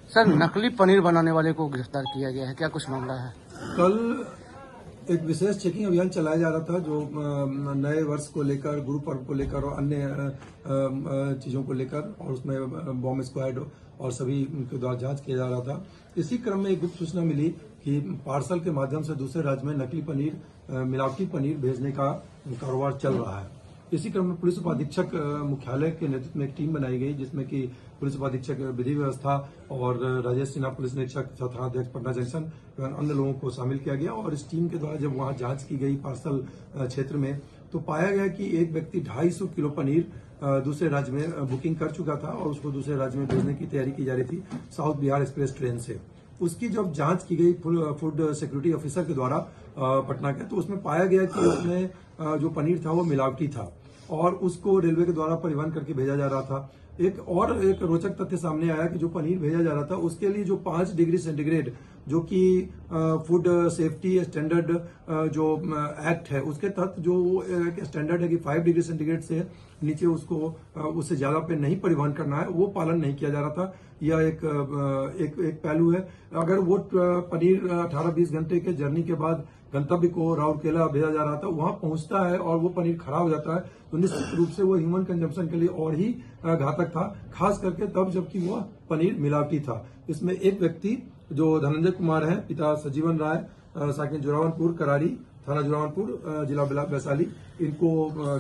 Sir, नकली पनीर बनाने वाले को गिरफ्तार किया गया है, क्या कुछ मामला है? कल एक विशेष चेकिंग अभियान चलाया जा रहा था जो नए वर्ष को लेकर, गुरु पर्व को लेकर और अन्य चीजों को लेकर, और उसमें बॉम्ब स्क्वाड और सभी के द्वारा जांच किया जा रहा था। इसी क्रम में एक गुप्त सूचना मिली कि पार्सल के माध्यम से दूसरे राज्य में नकली पनीर, मिलावटी पनीर भेजने का कारोबार चल रहा है। इसी क्रम में पुलिस उपाधीक्षक मुख्यालय के नेतृत्व में एक टीम बनाई गई, जिसमें कि पुलिस उपाधीक्षक विधि व्यवस्था और राजेश सिन्हा पुलिस निरीक्षक थानाध्यक्ष पटना जंक्शन एवं अन्य लोगों को शामिल किया गया। और इस टीम के द्वारा जब वहां जांच की गई पार्सल क्षेत्र में, तो पाया गया कि एक व्यक्ति 250 किलो पनीर दूसरे राज्य में बुकिंग कर चुका था और उसको दूसरे राज्य में भेजने की तैयारी की जा रही थी साउथ बिहार एक्सप्रेस ट्रेन से। उसकी जब जांच की गई फूड सिक्योरिटी ऑफिसर के द्वारा पटना के, तो उसमें पाया गया कि उसमें जो पनीर था वो मिलावटी था और उसको रेलवे के द्वारा परिवहन करके भेजा जा रहा था। एक रोचक तथ्य सामने आया कि जो पनीर भेजा जा रहा था उसके लिए जो 5 डिग्री सेंटीग्रेड, जो कि फूड सेफ्टी स्टैंडर्ड जो एक्ट है उसके तहत जो एक स्टैंडर्ड है कि 5 डिग्री सेंटीग्रेड से नीचे उसको उससे ज्यादा पे नहीं परिवहन करना है, वो पालन नहीं किया जा रहा था। यह एक पहलू है। अगर वो पनीर 18-20 घंटे के जर्नी के बाद गंतव्य को राउरकेला भेजा जा रहा था, वहां पहुंचता है और वो पनीर खराब हो जाता है, तो निश्चित रूप से वो ह्यूमन कंजम्पशन के लिए और ही घातक था, खास करके तब जबकि वह पनीर मिलावटी था। इसमें एक व्यक्ति जो धनंजय कुमार है, पिता सजीवन राय, साकिन जोरावनपुर करारी, थाना जोरावनपुर, जिला वैशाली, इनको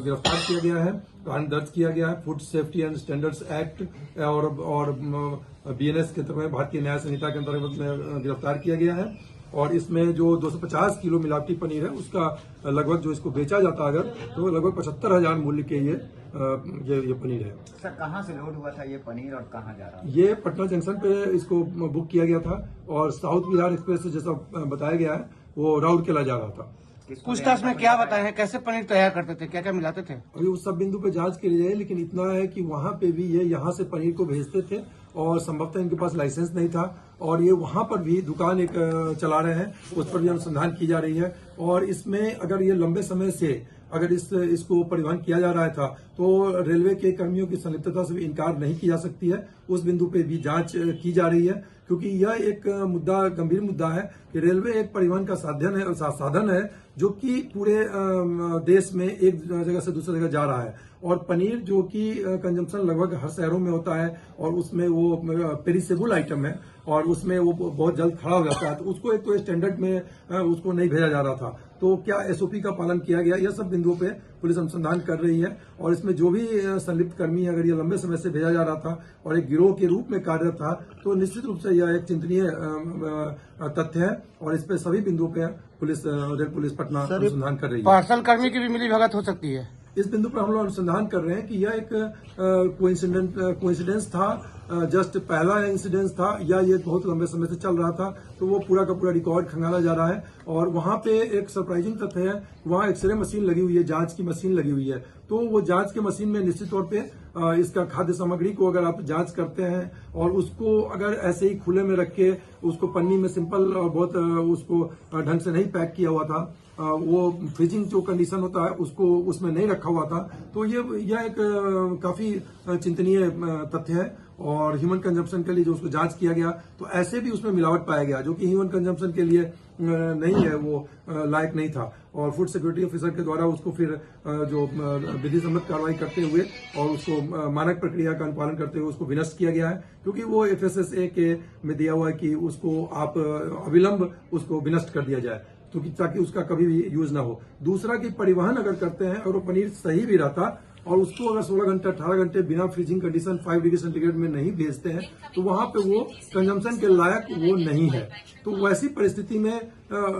गिरफ्तार किया गया है, कांड दर्ज किया गया है। Food safety and standards act और बीएनएस के तहत भारतीय न्याय संहिता के अंतर्गत गिरफ्तार किया गया है। और इसमें जो 250 किलो मिलावटी पनीर है उसका लगभग, जो इसको बेचा जाता है अगर, तो लगभग 75,000 मूल्य के ये पनीर है। सर, कहाँ से लोड हुआ था ये पनीर और कहाँ जा रहा है? ये पटना जंक्शन पे इसको बुक किया गया था और साउथ बिहार एक्सप्रेस से जैसा बताया गया है वो राउरकेला जा रहा था। पूछताछ में क्या बताए हैं, कैसे पनीर तैयार करते थे, क्या क्या मिलाते थे? अभी उस सब बिंदु पे जांच के लिए है, लेकिन इतना है कि वहां पे भी ये यहाँ से पनीर को भेजते थे और संभवतः इनके पास लाइसेंस नहीं था और ये वहां पर भी दुकान एक चला रहे हैं, उस पर भी अनुसंधान की जा रही है। और इसमें अगर ये लंबे समय से अगर इसको परिवहन किया जा रहा था तो रेलवे के कर्मियों की संलिप्तता से भी इनकार नहीं की जा सकती है। उस बिंदु पे भी जांच की जा रही है, क्योंकि यह एक मुद्दा, गंभीर मुद्दा है कि रेलवे एक परिवहन का साधन है जो कि पूरे देश में एक जगह से दूसरी जगह जा रहा है। और पनीर जो कि कंजम्पशन लगभग हर शहरों में होता है और उसमें वो पेरिसेबल आइटम है और उसमें वो बहुत जल्द खड़ा हो जाता है, तो उसको एक तो स्टैंडर्ड में उसको नहीं भेजा जा रहा था। तो क्या एसओपी का पालन किया गया, यह सब बिंदुओं पे पुलिस अनुसंधान कर रही है। और इसमें जो भी संलिप्त कर्मी अगर ये लंबे समय से भेजा जा रहा था और एक गिरोह के रूप में कार्यरत था, तो निश्चित रूप से यह एक चिंतनीय तथ्य है और इस पे सभी बिंदुओं पे पुलिस पटना अनुसंधान कर रही है। पार्सल कर्मी की भी मिली भगत हो सकती है। इस बिंदु पर हम लोग अनुसंधान कर रहे हैं कि यह एक कोइंसिडेंस था, जस्ट पहला इंसिडेंस था या ये बहुत लंबे समय से चल रहा था, तो वो पूरा का पूरा रिकॉर्ड खंगाला जा रहा है। और वहां पे एक सरप्राइजिंग तथ्य है, वहां एक्सरे मशीन लगी हुई है, जांच की मशीन लगी हुई है। तो वो जांच की मशीन में निश्चित तौर पे इसका खाद्य सामग्री को अगर आप जांच करते हैं और उसको अगर ऐसे ही खुले में रख के उसको पन्नी में सिंपल और बहुत उसको ढंग से नहीं पैक किया हुआ था, वो फ्रीजिंग जो कंडीशन होता है उसको उसमें नहीं रखा हुआ था, तो यह एक काफी चिंतनीय तथ्य है। और ह्यूमन कंजम्पशन के लिए जो उसको जांच किया गया तो ऐसे भी उसमें मिलावट पाया गया जो कि ह्यूमन कंजम्पशन के लिए नहीं है, वो लायक नहीं था। और फूड सिक्योरिटी ऑफिसर के द्वारा उसको फिर जो विधि सम्मत कार्रवाई करते हुए और उसको मानक प्रक्रिया का अनुपालन करते हुए उसको विनष्ट किया गया है, क्योंकि वो FSSA के में दिया हुआ है कि उसको आप अविलंब उसको विनष्ट कर दिया जाए, तो ताकि उसका कभी भी यूज ना हो। दूसरा कि परिवहन अगर करते हैं और वो पनीर सही भी रहता और उसको अगर 16 घंटे 18 घंटे बिना फ्रीजिंग कंडीशन 5 डिग्री सेंटीग्रेड में नहीं भेजते हैं, तो वहां पे वो कंजम्पशन के लायक वो नहीं है। तो वैसी परिस्थिति में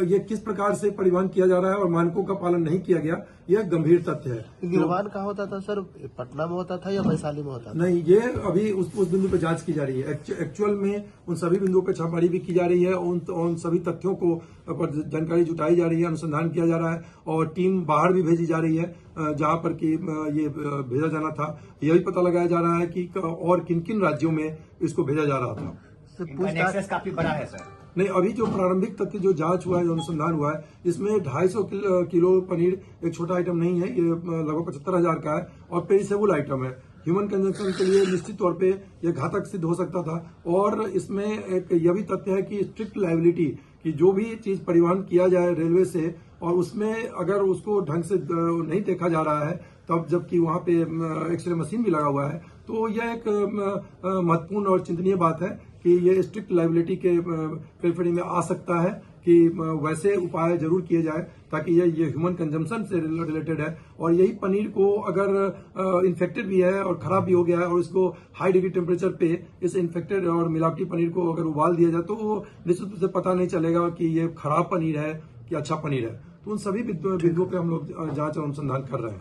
ये किस प्रकार से परिवहन किया जा रहा है और मानकों का पालन नहीं किया गया, यह गंभीर तथ्य है। गिरवान कहाँ होता था सर, पटना में होता था या वैशाली में होता था? नहीं, ये अभी उस बिंदु पे जांच की जा रही है। एक्चुअल में उन सभी बिंदुओं पे छापेमारी भी की जा रही है, उन सभी तथ्यों को पर जानकारी जुटाई जा रही है, अनुसंधान किया जा रहा है और टीम बाहर भी भेजी जा रही है जहां पर कि ये भेजा जाना था। यह भी पता लगाया जा रहा है कि और किन किन राज्यों में इसको भेजा जा रहा था। पूछताछ काफी बड़ा है सर। नहीं, अभी जो प्रारंभिक तथ्य जो जांच हुआ है, जो अनुसंधान हुआ है, इसमें 250 किलो पनीर एक छोटा आइटम नहीं है, ये लगभग 75,000 का है और पेरिसेबल आइटम है। ह्यूमन कंजम्पशन के लिए निश्चित तौर पे यह घातक सिद्ध हो सकता था। और इसमें एक यह भी तथ्य है कि स्ट्रिक्ट लायबिलिटी कि जो भी चीज परिवहन किया जाए रेलवे से और उसमें अगर उसको ढंग से नहीं देखा जा रहा है, तब जबकि वहां पे एक्सरे मशीन भी लगा हुआ है, तो यह एक महत्वपूर्ण और चिंतनीय बात है कि ये स्ट्रिक्ट लायबिलिटी के पेरिफेरी में आ सकता है कि वैसे उपाय जरूर किए जाए ताकि ये ह्यूमन कंजम्पशन से रिलेटेड है। और यही पनीर को अगर इन्फेक्टेड भी है और खराब भी हो गया है और इसको हाई डिग्री टेम्परेचर पे इस इन्फेक्टेड और मिलावटी पनीर को अगर उबाल दिया जाए तो वो निश्चित रूप से पता नहीं चलेगा कि ये खराब पनीर है कि अच्छा पनीर है। तो उन सभी बिंदुओं पे हम लोग जांच और अनुसंधान कर रहे हैं।